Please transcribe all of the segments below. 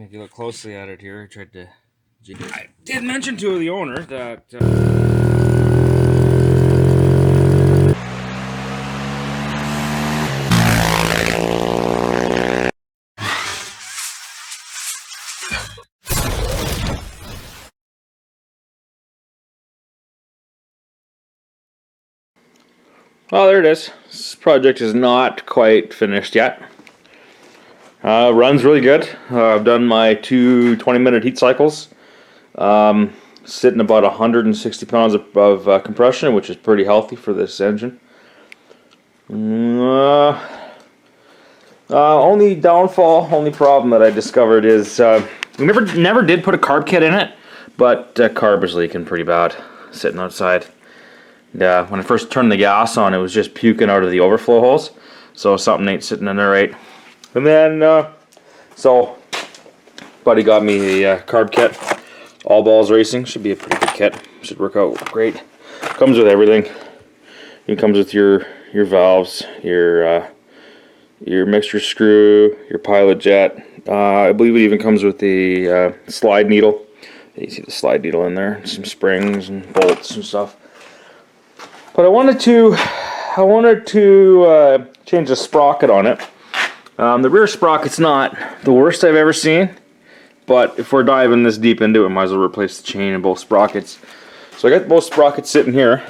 If you look closely at it here, I did mention to the owner that oh, there it is. This project is not quite finished yet. Runs really good. I've done my two 20-minute heat cycles. Sitting about 160 pounds of compression, which is pretty healthy for this engine. Only downfall, only problem that I discovered is we never did put a carb kit in it, but carb is leaking pretty bad sitting outside. Yeah, when I first turned the gas on, it was just puking out of the overflow holes, so something ain't sitting in there right. And then, so, buddy got me a carb kit. All Balls Racing, should be a pretty good kit. Should work out great. Comes with everything. It comes with your valves, your mixture screw, your pilot jet. I believe it even comes with the slide needle. You see the slide needle in there, some springs and bolts and stuff. But I wanted to change the sprocket on it. The rear sprocket's not the worst I've ever seen, but if we're diving this deep into it, might as well replace the chain in both sprockets. So I got both sprockets sitting here,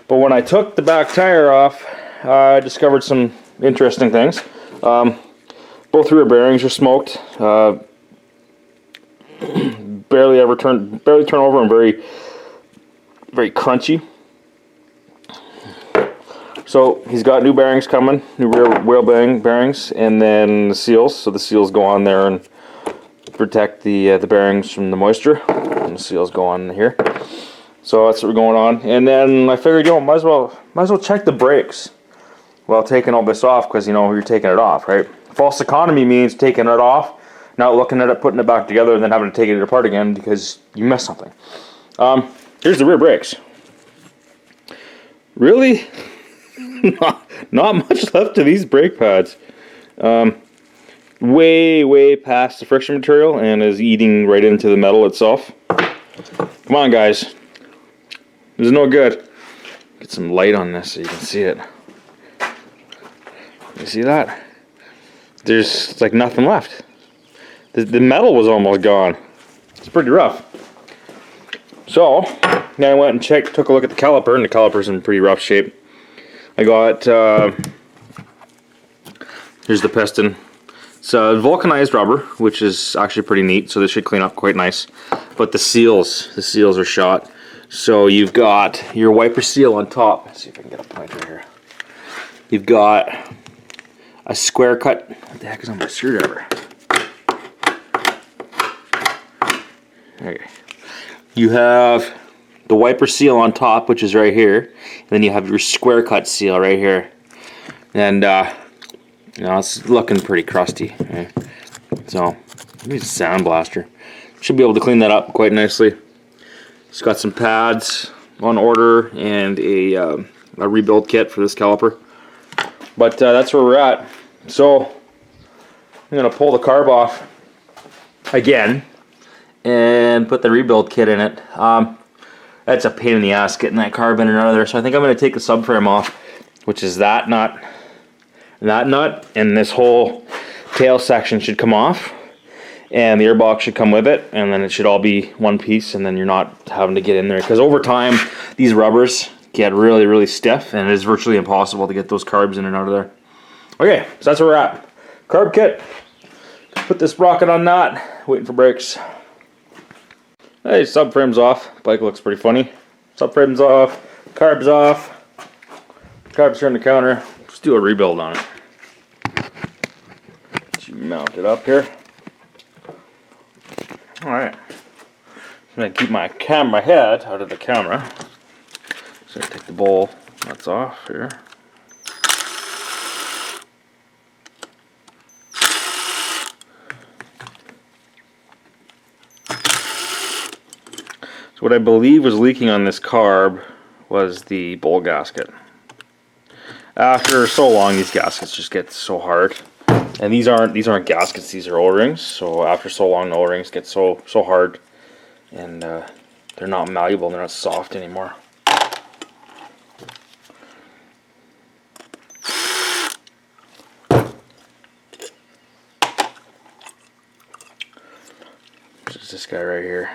but when I took the back tire off, I discovered some interesting things. Both rear bearings are smoked. Barely turn over and very, very crunchy. So he's got new bearings coming, new rear wheel bearings, and then the seals. So the seals go on there and protect the bearings from the moisture, and the seals go on here. So that's what we're going on. And then I figured, might as well check the brakes while taking all this off, because you're taking it off, right? False economy means taking it off, not looking at it, putting it back together, and then having to take it apart again because you missed something. Here's the rear brakes. Really? Not much left to these brake pads. Way past the friction material and is eating right into the metal itself. Come on, guys. This is no good. Get some light on this so you can see it. You see that? There's like nothing left. The metal was almost gone. It's pretty rough. So, now I went and took a look at the caliper, and the caliper's in pretty rough shape. I got, here's the piston. It's vulcanized rubber, which is actually pretty neat, so this should clean up quite nice. But the seals are shot. So you've got your wiper seal on top. Let's see if I can get a pointer here. You've got a square cut. What the heck is on my screwdriver? Okay. You have the wiper seal on top, which is right here. And then you have your square cut seal right here. And it's looking pretty crusty. Okay? So maybe it's a sandblaster. Should be able to clean that up quite nicely. It's got some pads on order and a rebuild kit for this caliper. But that's where we're at. So I'm gonna pull the carb off again and put the rebuild kit in it. That's a pain in the ass getting that carb in and out of there. So I think I'm going to take the subframe off, which is that nut, and this whole tail section should come off, and the airbox should come with it, and then it should all be one piece, and then you're not having to get in there. Because over time, these rubbers get really, really stiff, and it is virtually impossible to get those carbs in and out of there. Okay, so that's where we're at. Carb kit. Put this sprocket on that. Waiting for brakes. Hey, subframe's off. Bike looks pretty funny. Subframe's off. Carb's off. Carbs are on the counter. Let's do a rebuild on it. Mount it up here. Alright. I'm going to keep my camera head out of the camera. So I take the bowl nuts off here. So what I believe was leaking on this carb was the bowl gasket. After so long, these gaskets just get so hard. And these aren't gaskets, these are O-rings. So after so long, the O-rings get so hard, and they're not malleable, they're not soft anymore. This guy right here,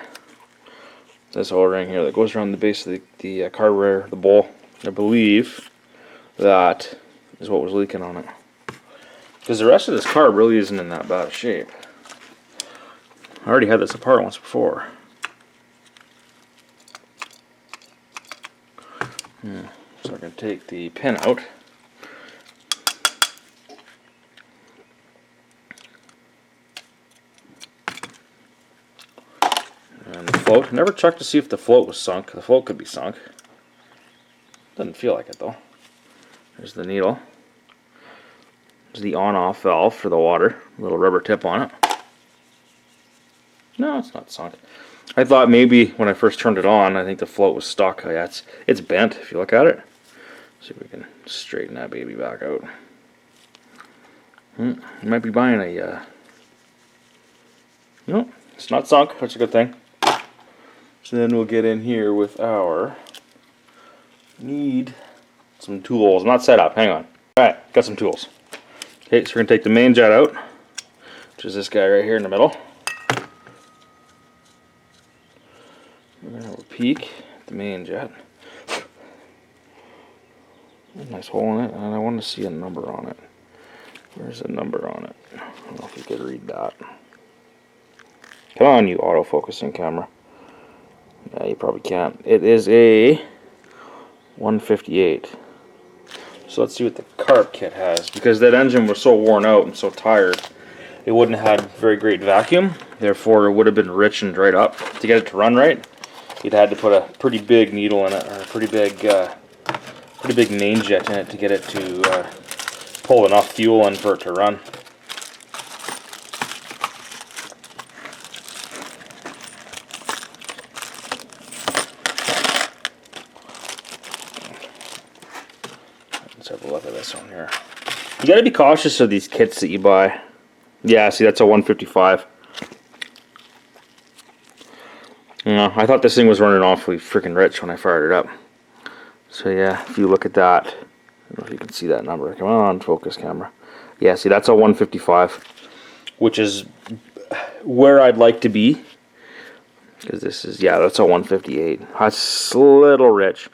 this O-ring here that goes around the base of the carburetor, the bowl. I believe that is what was leaking on it, because the rest of this carb really isn't in that bad of shape. I already had this apart once before. So I'm going to take the pin out. And the float. Never checked to see if the float was sunk. The float could be sunk. Doesn't feel like it though. There's the needle. There's the on-off valve for the water. Little rubber tip on it. No, it's not sunk. I thought maybe when I first turned it on, I think the float was stuck. Oh, yeah, it's bent if you look at it. See if we can straighten that baby back out. You might be buying a... No, it's not sunk. That's a good thing. So then we'll get in here with our... Need some tools. Not set up. Hang on. Alright, got some tools. Okay, so we're going to take the main jet out, which is this guy right here in the middle. We're going to have a peek at the main jet. Nice hole in it, and I want to see a number on it. Where's the number on it? I don't know if you could read that. Come on, you autofocusing camera. Yeah, you probably can't. It is a 158. So let's see what the Carb Kit has. Because that engine was so worn out and so tired, it wouldn't have had very great vacuum. Therefore, it would have been rich and dried up. To get it to run right, you'd had to put a pretty big needle in it, or a pretty big main jet in it to get it to pull enough fuel in for it to run. Let's have a look at this one here. You got to be cautious of these kits that you buy. Yeah, see, that's a 155. I thought this thing was running awfully freaking rich when I fired it up. So yeah, if you look at that, I don't know if you can see that number. Come on, focus camera. Yeah, see, that's a 155, which is where I'd like to be. Because this is, yeah, that's a 158. That's a little rich.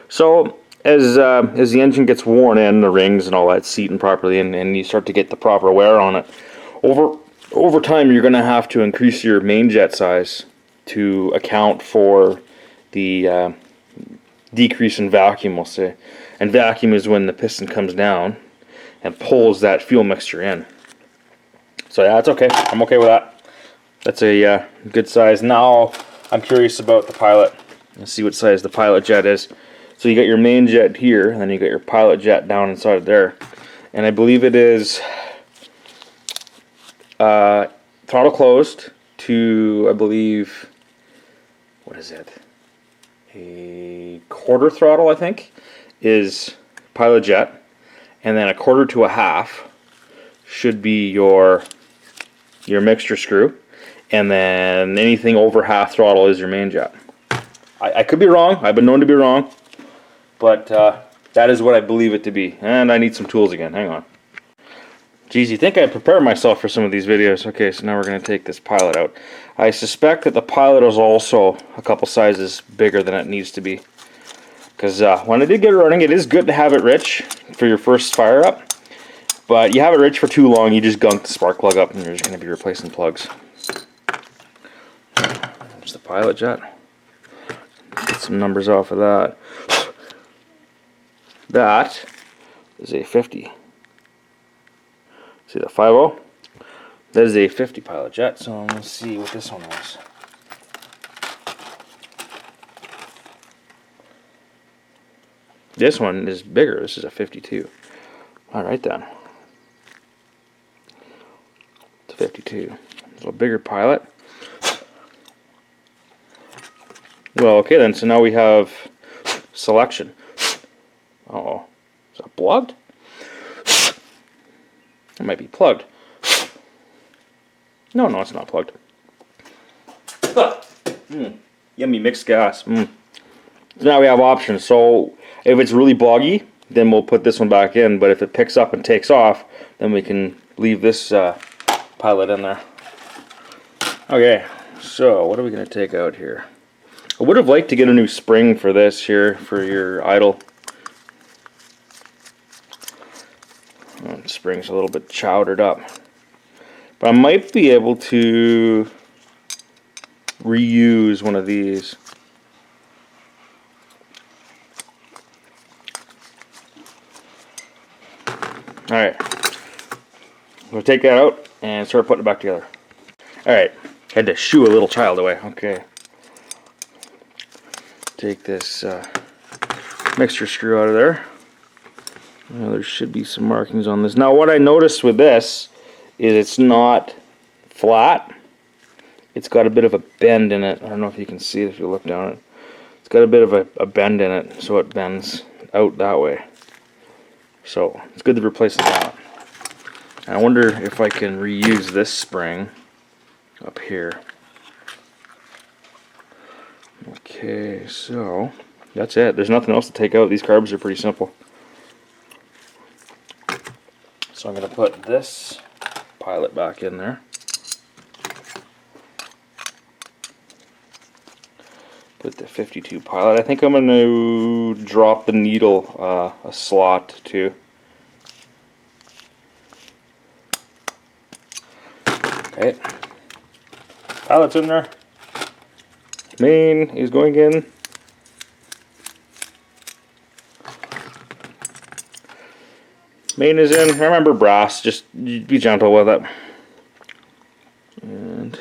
So as the engine gets worn in, the rings and all that seating properly, and you start to get the proper wear on it, over time you're going to have to increase your main jet size to account for the decrease in vacuum, we'll say. And vacuum is when the piston comes down and pulls that fuel mixture in. So yeah, that's okay. I'm okay with that. That's a good size. Now I'm curious about the pilot. Let's see what size the pilot jet is. So you got your main jet here, and then you got your pilot jet down inside of there. And I believe it is throttle closed to, I believe, what is it? A quarter throttle, I think, is pilot jet, and then a quarter to a half should be your mixture screw, and then anything over half throttle is your main jet. I could be wrong. I've been known to be wrong, but that is what I believe it to be. And I need some tools again. Hang on. Geez, you think I prepared myself for some of these videos. Okay, so now we're going to take this pilot out. I suspect that the pilot is also a couple sizes bigger than it needs to be. Because when I did get it running, it is good to have it rich for your first fire up. But you have it rich for too long, you just gunk the spark plug up and you're just going to be replacing plugs. There's the pilot jet. Get some numbers off of that. That is a 50. See the 50? That is a 50 pilot jet, so let's see what this one is. This one is bigger. This is a 52. Alright then. It's a 52. It's a bigger pilot. Well, okay then, so now we have selection. Uh-oh. Is that plugged? It might be plugged. No, it's not plugged. Yummy mixed gas. So now we have options. So if it's really boggy, then we'll put this one back in. But if it picks up and takes off, then we can leave this pilot in there. Okay, so what are we going to take out here? I would have liked to get a new spring for this here, for your idle. The spring's a little bit chowdered up. But I might be able to reuse one of these. Alright, we'll take that out and start putting it back together. Alright, had to shoo a little child away. Okay. Take this mixture screw out of there. Now, there should be some markings on this. Now what I noticed with this is it's not flat. It's got a bit of a bend in it. I don't know if you can see it if you look down it. It's got a bit of a bend in it, so it bends out that way. So it's good to replace that. And I wonder if I can reuse this spring up here. Okay, so that's it. There's nothing else to take out. These carbs are pretty simple. So I'm going to put this pilot back in there. Put the 52 pilot. I think I'm going to drop the needle a slot too. Okay. Pilot's in there. Main is going in. Main is in. Remember brass, just be gentle with it. And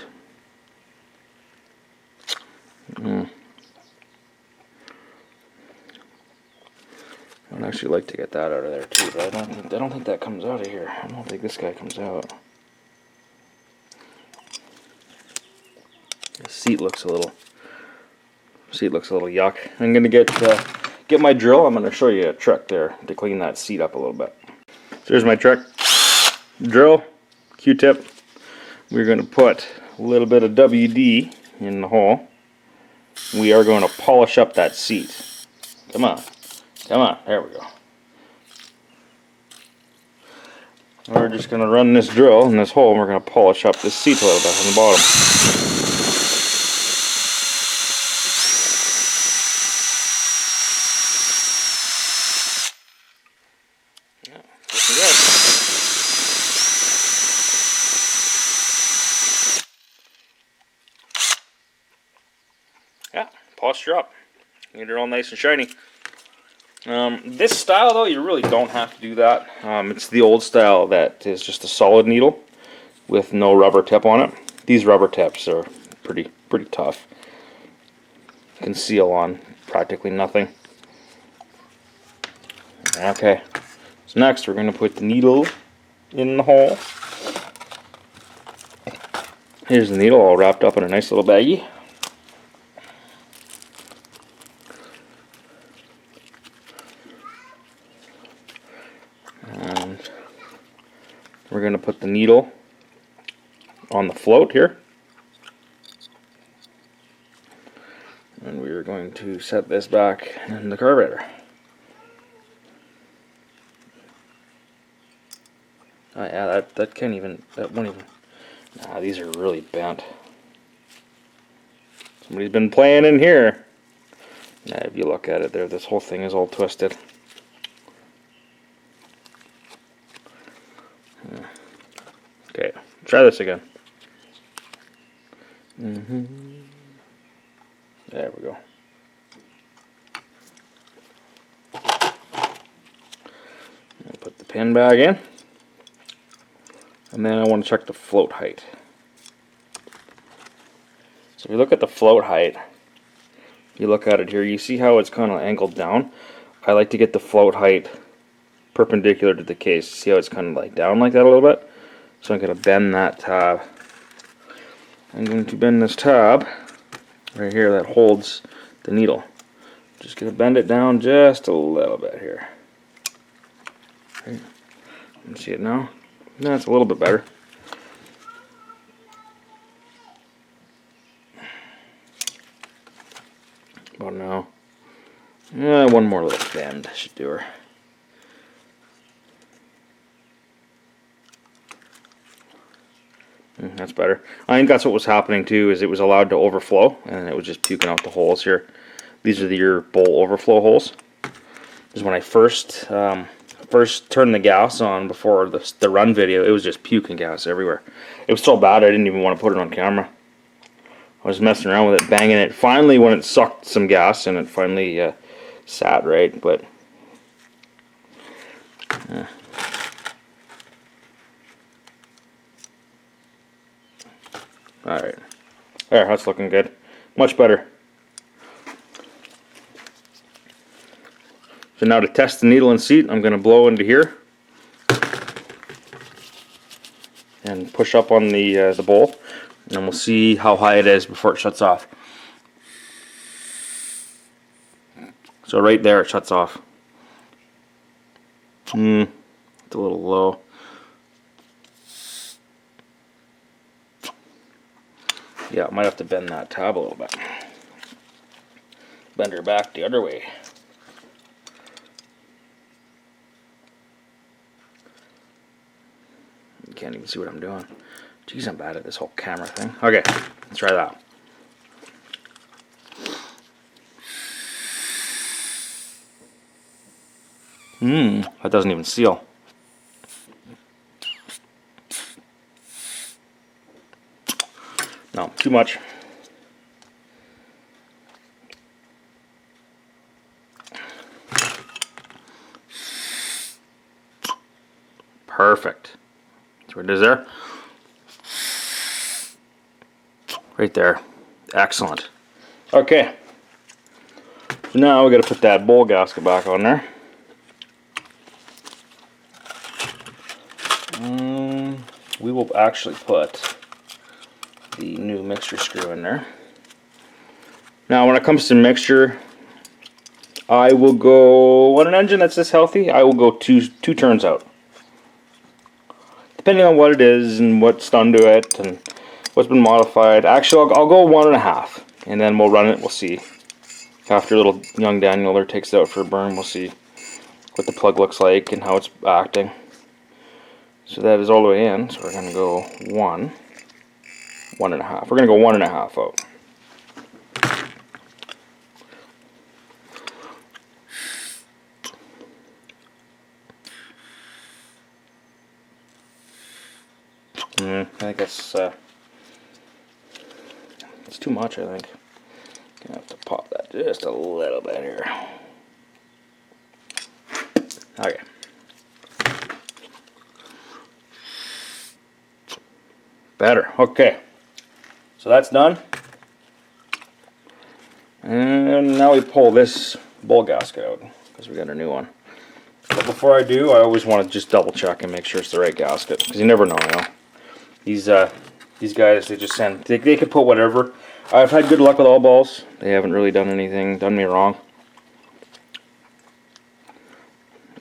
I'd actually like to get that out of there too, but I don't think that comes out of here. I don't think this guy comes out. The seat looks a little yuck. I'm gonna get my drill. I'm gonna show you a trick there to clean that seat up a little bit. So here's my trick. Drill, Q-tip. We're going to put a little bit of WD in the hole. We are going to polish up that seat. Come on. Come on. There we go. We're just going to run this drill in this hole and we're going to polish up this seat a little bit on the bottom. Yeah, polished her up. Get it all nice and shiny. This style though, you really don't have to do that. It's the old style that is just a solid needle with no rubber tip on it. These rubber tips are pretty tough. Can seal on practically nothing. Okay, so next we're going to put the needle in the hole. Here's the needle all wrapped up in a nice little baggie. And we're going to put the needle on the float here. And we are going to set this back in the carburetor. Oh yeah, that won't even, nah, these are really bent. Somebody's been playing in here. Nah, if you look at it there, this whole thing is all twisted. Okay, try this again. There we go. I'll put the pin back in. And then I want to check the float height. So if you look at the float height, you look at it here, you see how it's kind of angled down? I like to get the float height perpendicular to the case. See how it's kind of like down like that a little bit? So I'm going to bend that tab. I'm going to bend this tab right here that holds the needle. Just going to bend it down just a little bit here. Okay. You see it now? That's a little bit better. One more little bend should do her. That's better. I think that's what was happening too, is it was allowed to overflow, and it was just puking out the holes here. These are your bowl overflow holes. This is when I first turned the gas on before the run video. It was just puking gas everywhere. It was so bad I didn't even want to put it on camera. I was messing around with it, banging it. Finally, when it sucked some gas, and it finally sat right, but... Alright. There, that's looking good. Much better. So now to test the needle and seat, I'm going to blow into here. And push up on the bowl. And then we'll see how high it is before it shuts off. So right there it shuts off. It's a little low. Yeah, I might have to bend that tab a little bit. Bend her back the other way. You can't even see what I'm doing. Jeez, I'm bad at this whole camera thing. Okay, let's try that. That doesn't even seal. No, too much. Perfect. See what it is there? Right there. Excellent. Okay. So now we got to put that bowl gasket back on there. We will actually put the new mixture screw in there. Now when it comes to mixture, I will go, on an engine that's this healthy, I will go two turns out. Depending on what it is and what's done to it and what's been modified. Actually, I'll go 1.5, and then we'll run it, we'll see. After little young Daniel there takes it out for a burn, we'll see what the plug looks like and how it's acting. So that is all the way in, so we're going to go 1.5. We're going to go 1.5 out. I think that's it's too much, I think. Gonna have to pop that just a little bit here. Okay. Better. Okay. So that's done. And now we pull this bowl gasket out because we got a new one. But before I do, I always want to just double check and make sure it's the right gasket, because you never know, you know. These guys, they just send, they could put whatever. I've had good luck with all balls. They haven't really done anything, done me wrong.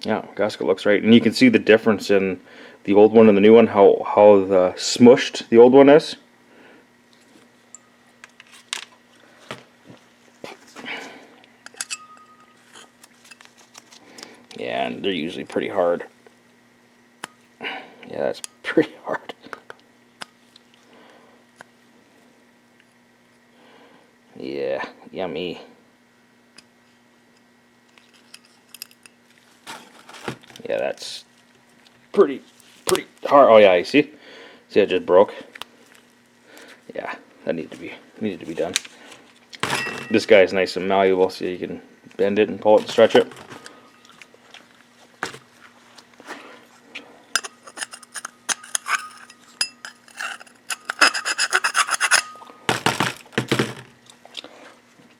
Yeah, gasket looks right, and you can see the difference in the old one and the new one, how the smushed the old one is. Yeah, and they're usually pretty hard. Yeah, that's pretty hard. Yeah, yummy. Yeah, that's pretty hard. Oh yeah, you see? See, it just broke. Yeah, that needed to be done. This guy is nice and malleable, so you can bend it and pull it and stretch it.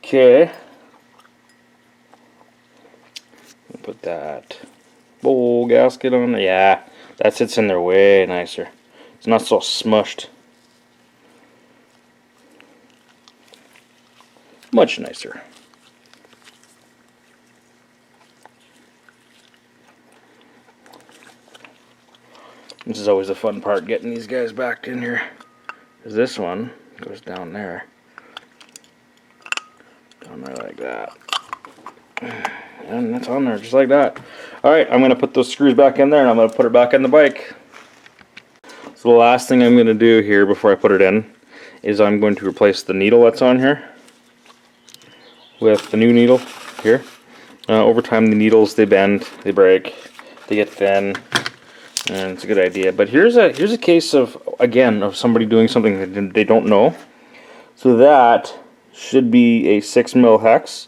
Okay. Put that bowl gasket on there. Yeah, that sits in there way nicer. It's not so smushed. Much nicer. This is always the fun part, getting these guys back in here. Because this one goes down there. Down there like that. And that's on there, just like that. Alright, I'm going to put those screws back in there, and I'm going to put it back in the bike. So the last thing I'm going to do here before I put it in is I'm going to replace the needle that's on here with the new needle here. Over time the needles, they bend, they break, they get thin, and it's a good idea. But here's a case of, again, of somebody doing something that they don't know. So that should be a 6mm hex,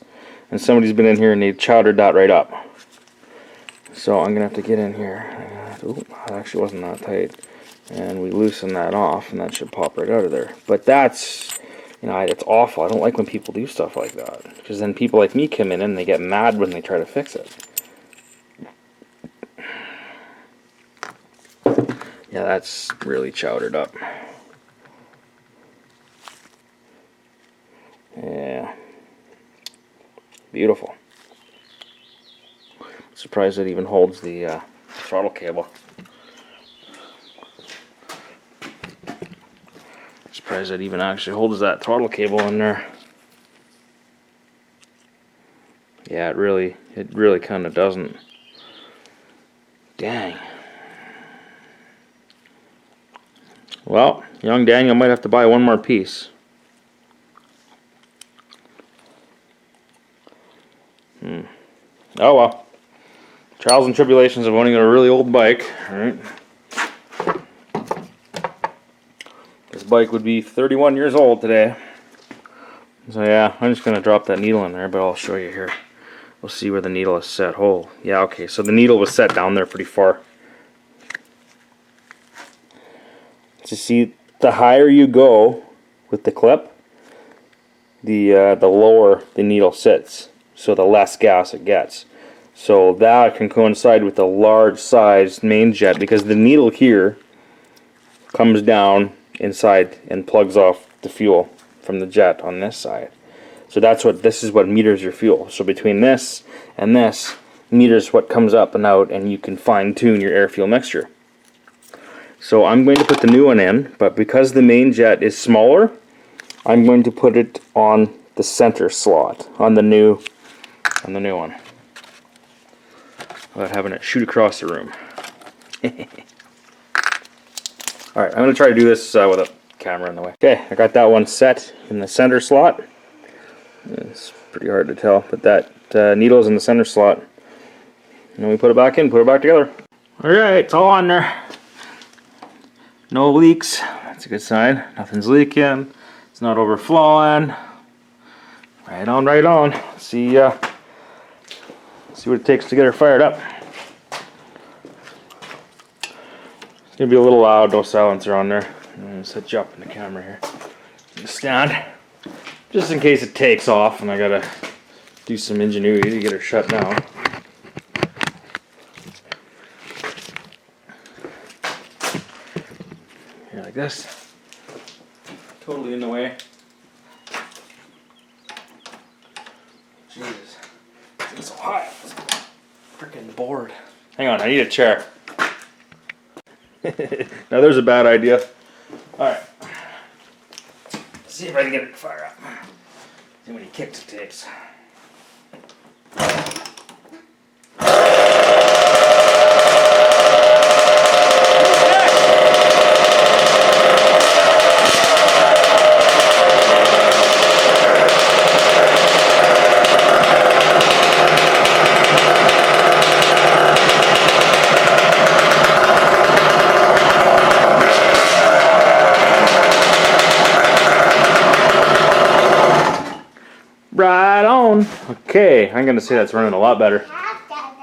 and somebody's been in here and they chowdered that right up. So I'm gonna have to get in here. Ooh, that actually wasn't that tight, and we loosen that off, and that should pop right out of there. But that's, you know, it's awful. I don't like when people do stuff like that, because then people like me come in and they get mad when they try to fix it. Yeah, that's really chowdered up. Yeah, beautiful. Surprised it even holds the throttle cable. Surprised it even actually holds that throttle cable in there. Yeah, it really kind of doesn't. Dang. Well, young Daniel might have to buy one more piece. Oh well. Trials and tribulations of owning a really old bike, alright? This bike would be 31 years old today. So yeah, I'm just going to drop that needle in there, but I'll show you here. We'll see where the needle is set. Oh, yeah, okay, so the needle was set down there pretty far. So see, the higher you go with the clip, the lower the needle sits, so the less gas it gets. So that can coincide with the large sized main jet, because the needle here comes down inside and plugs off the fuel from the jet on this side. So this is what meters your fuel. So between this and this meters what comes up and out, and you can fine tune your air fuel mixture. So I'm going to put the new one in, but because the main jet is smaller, I'm going to put it on the center slot on the new one, without having it shoot across the room. Alright, I'm going to try to do this with a camera in the way. Okay, I got that one set in the center slot. It's pretty hard to tell, but that needle's in the center slot. And then we put it back in, put it back together. Alright, it's all on there. No leaks. That's a good sign. Nothing's leaking. It's not overflowing. Right on, right on. See what it takes to get her fired up. It's gonna be a little loud, no silencer on there. I'm gonna set you up in the camera here. Stand. Just in case it takes off and I gotta do some ingenuity to get her shut down. Here, like this. Totally in the way. Jesus. It's so hot. It's freaking bored. Hang on, I need a chair. Now there's a bad idea. Alright. See if I can get it to fire up. See how many kicks it takes. Right on. Okay, I'm gonna say that's running a lot better.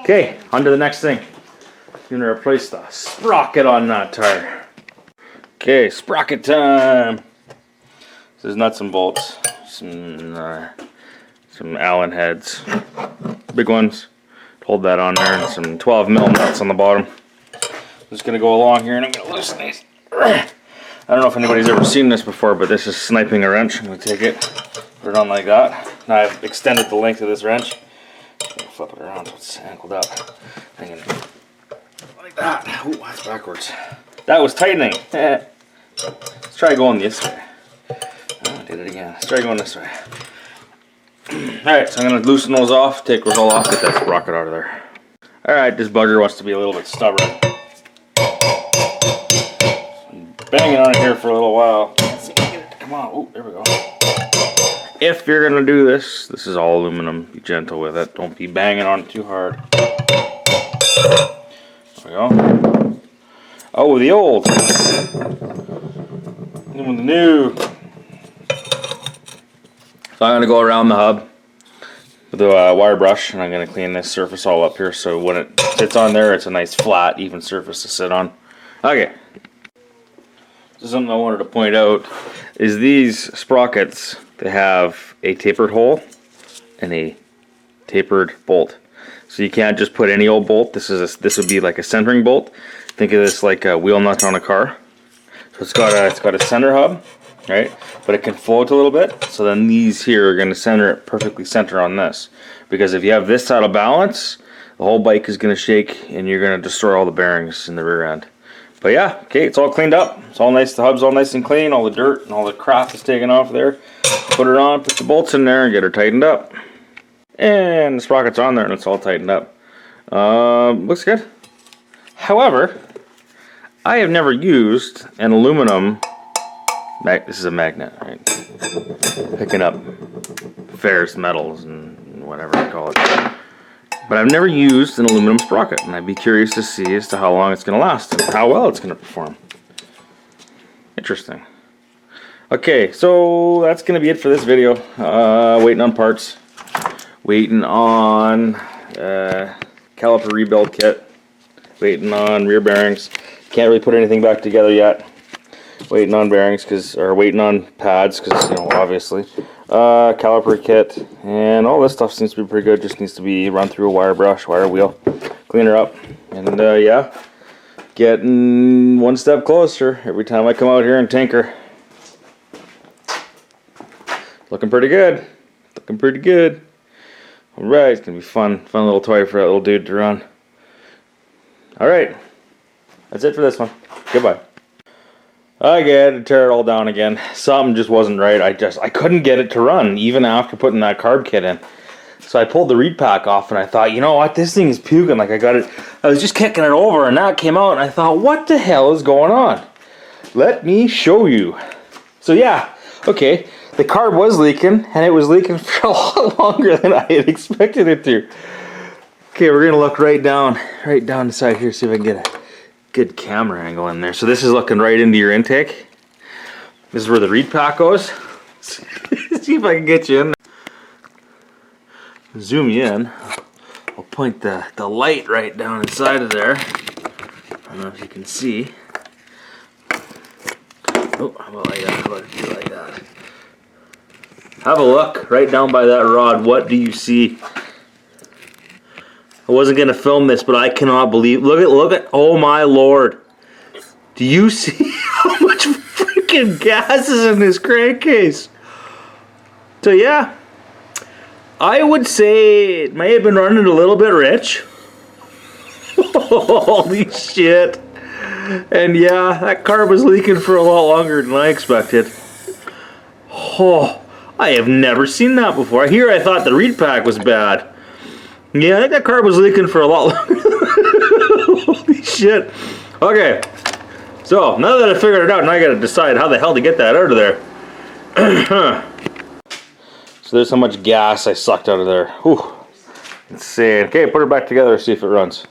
Okay, on to the next thing. I'm gonna replace the sprocket on that tire. Okay, sprocket time. This is nuts and bolts. Some Allen heads, big ones. Hold that on there, and some 12mm nuts on the bottom. I'm just gonna go along here, and I'm gonna loosen these. I don't know if anybody's ever seen this before, but this is sniping a wrench. I'm gonna take it, put it on like that. Now I've extended the length of this wrench. Flip it around so it's angled up. Hanging like that. Ooh, that's backwards. That was tightening. Let's try going this way. Oh, I did it again. Let's try going this way. Alright, so I'm going to loosen those off, take those all off, get that sprocket out of there. Alright, this bugger wants to be a little bit stubborn. Banging on it here for a little while. Come on, oh, there we go. If you're going to do this, this is all aluminum, be gentle with it. Don't be banging on it too hard. There we go. Oh, the old. And with the new. So I'm going to go around the hub with a wire brush, and I'm going to clean this surface all up here so when it sits on there, it's a nice flat, even surface to sit on. Okay. So something I wanted to point out is these sprockets, they have a tapered hole and a tapered bolt. So you can't just put any old bolt. This would be like a centering bolt. Think of this like a wheel nut on a car. So it's got a center hub, right? But it can float a little bit. So then these here are going to center it perfectly center on this. Because if you have this out of balance, the whole bike is going to shake and you're going to destroy all the bearings in the rear end. But yeah, okay, it's all cleaned up. It's all nice. The hub's all nice and clean. All the dirt and all the crap is taken off there. Put it on, put the bolts in there, and get her tightened up. And the sprocket's on there, and it's all tightened up. Looks good. However, I have never used an aluminum. This is a magnet, right? Picking up ferrous metals and whatever you call it. But I've never used an aluminum sprocket, and I'd be curious to see as to how long it's going to last and how well it's going to perform. Interesting. Okay, so that's going to be it for this video. Waiting on parts. Waiting on caliper rebuild kit. Waiting on rear bearings. Can't really put anything back together yet. Waiting on bearings, or waiting on pads, because, you know, obviously. Caliper kit, and all this stuff seems to be pretty good. Just needs to be run through a wire brush, wire wheel, clean her up, and yeah, getting one step closer every time I come out here and tinker. Looking pretty good. Looking pretty good. Alright, it's gonna be fun little toy for that little dude to run. Alright, that's it for this one. Goodbye. I had to tear it all down again. Something just wasn't right. I couldn't get it to run even after putting that carb kit in. So I pulled the reed pack off and I thought, you know what, this thing is puking. Like I was just kicking it over and that came out and I thought, what the hell is going on? Let me show you. So yeah, okay, the carb was leaking and it was leaking for a lot longer than I had expected it to. Okay, we're gonna look right down the side here, see if I can get a good camera angle in there. So this is looking right into your intake. This is where the reed pack goes. See if I can get you in there. Zoom you in. I'll point the light right down inside of there. I don't know if you can see. Oh, how about like that? How about do like that? Have a look right down by that rod. What do you see? I wasn't gonna film this, but I cannot believe. Look at. Oh my lord! Do you see how much freaking gas is in this crankcase? So yeah, I would say it may have been running a little bit rich. Holy shit! And yeah, that carb was leaking for a lot longer than I expected. Oh, I have never seen that before. Here I thought the reed pack was bad. Yeah, I think that carb was leaking for a lot longer. Holy shit. Okay, so now that I figured it out, now I gotta decide how the hell to get that out of there. So there's how much gas I sucked out of there. Whew. Insane. Okay, put her back together, see if it runs.